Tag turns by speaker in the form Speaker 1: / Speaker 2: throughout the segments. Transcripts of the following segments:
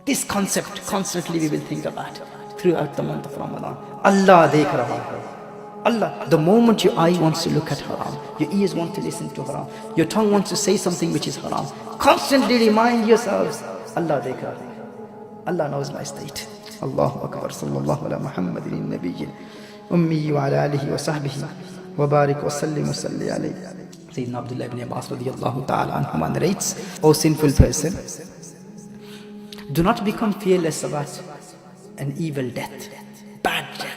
Speaker 1: This concept constantly we will think about throughout the month of Ramadan. Allah dekh raha hai. Allah, the moment your eye wants to look at haram, your ears want to listen to haram, your tongue wants to say something which is haram, constantly remind yourselves, Allah dekh raha hai. Allah knows my state. Allahu Akbar. Sallallahu ala Muhammadin nabiyyin ummi wa ala alihi wa sahbihi wa barik wa sallim wa salli alayhi. Sayyidina Abdullah ibn Abbas radiyallahu ta'ala anhuma narrates, O sinful person, do not become fearless about an evil death, bad death.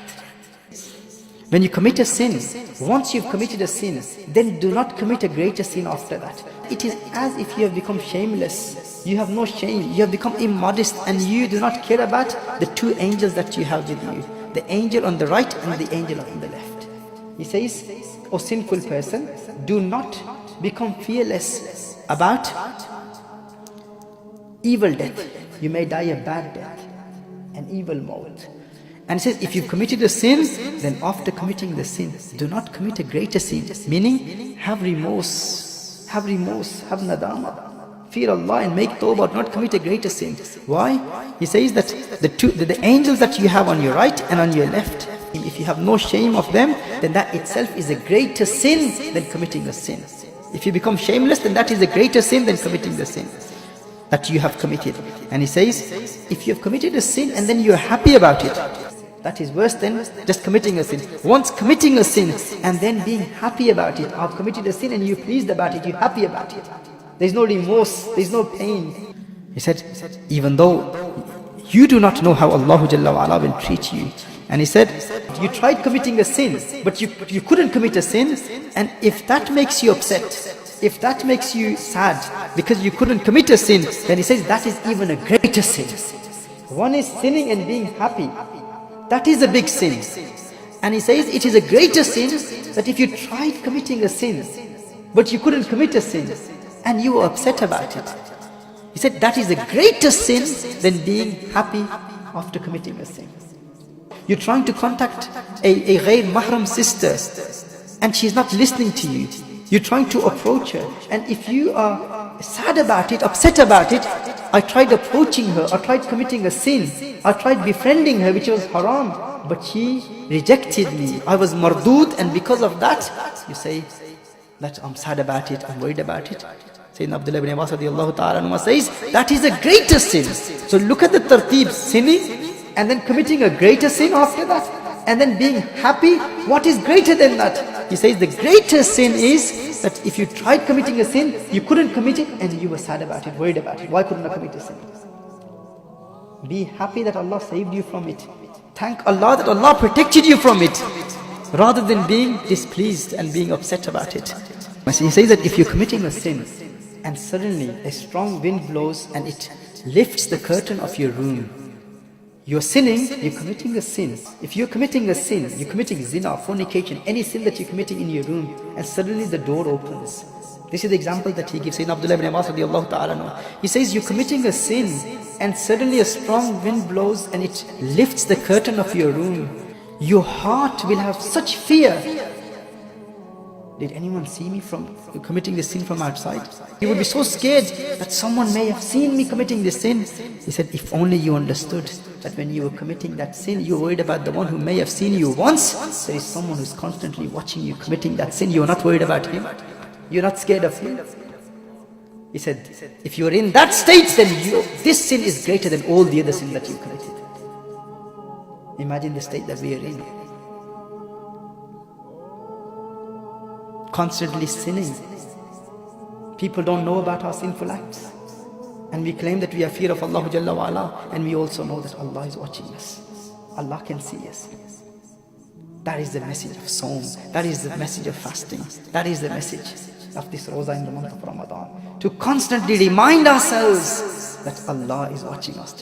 Speaker 1: When you commit a sin, once you've committed a sin, then do not commit a greater sin after that. It is as if you have become shameless. You have no shame. You have become immodest, and you do not care about the two angels that you have with you. The angel on the right and the angel on the left. He says, O sinful person, do not become fearless about evil death. You may die a bad death, an evil mort. And he says, if you've committed a sin, then after committing the sin, do not commit a greater sin. Meaning, have remorse, have nadama. Fear Allah and make tawbah, not commit a greater sin. Why? He says that the angels that you have on your right and on your left, if you have no shame of them, then that itself is a greater sin than committing a sin. If you become shameless, then that is a greater sin than committing the sin that you have committed. And he says, if you have committed a sin and then you are happy about it, that is worse than just committing a sin. Once committing a sin and then being happy about it, I've committed a sin and you're pleased about it, you're happy about it. There's no remorse, there's no pain. He said, even though you do not know how Allah Jalla wa Ala will treat you. And he said, you tried committing a sin, but you couldn't commit a sin. And if that makes you upset, if that makes you sad because you couldn't commit a sin, then he says that is even a greater sin. One is sinning and being happy. That is a big sin. And he says it is a greater sin that if you tried committing a sin, but you couldn't commit a sin, and you were upset about it. He said that is a greater sin than being happy after committing a sin. You're trying to contact a ghair mahram sister, and she's not listening to you. You're trying to approach her, and if you are sad about it, upset about it, I tried approaching her, I tried committing a sin, I tried befriending her, which was haram, but she rejected me. I was mardood, and because of that, you say that I'm sad about it, I'm worried about it. Sayyidina Abdullah ibn Abbas radiyallahu ta'ala anhu says, that is a greater sin. So look at the tartib, sinning, and then committing a greater sin after that, and then being happy. What is greater than that? He says the greater sin is that if you tried committing a sin, you couldn't commit it, and you were sad about it, worried about it. Why couldn't I commit a sin? Be happy that Allah saved you from it. Thank Allah that Allah protected you from it, rather than being displeased and being upset about it. He says that if you're committing a sin, and suddenly a strong wind blows and it lifts the curtain of your room, you're sinning, you're committing a sin. If you're committing a sin, you're committing zina, fornication, any sin that you're committing in your room, and suddenly the door opens. This is the example that he gives. Sayyidina Abdullah ibn Abbas radiyallahu ta'ala anhu. He says you're committing a sin, and suddenly a strong wind blows and it lifts the curtain of your room. Your heart will have such fear. Did anyone see me from committing this sin from outside? You would be so scared that someone may have seen me committing this sin. He said, if only you understood that when you were committing that sin, you were worried about the one who may have seen you once. There is someone who's constantly watching you committing that sin. You are not worried about him. You're not scared of him. He said, if you're in that state, then this sin is greater than all the other sins that you committed. Imagine the state that we are in. Constantly sinning. People don't know about our sinful acts, and we claim that we have fear of Allah Jalla wa Ala, and we also know that Allah is watching us. Allah can see us. That is the message of Saum. That is the message of fasting. That is the message of this Roza in the month of Ramadan. To constantly remind ourselves that Allah is watching us.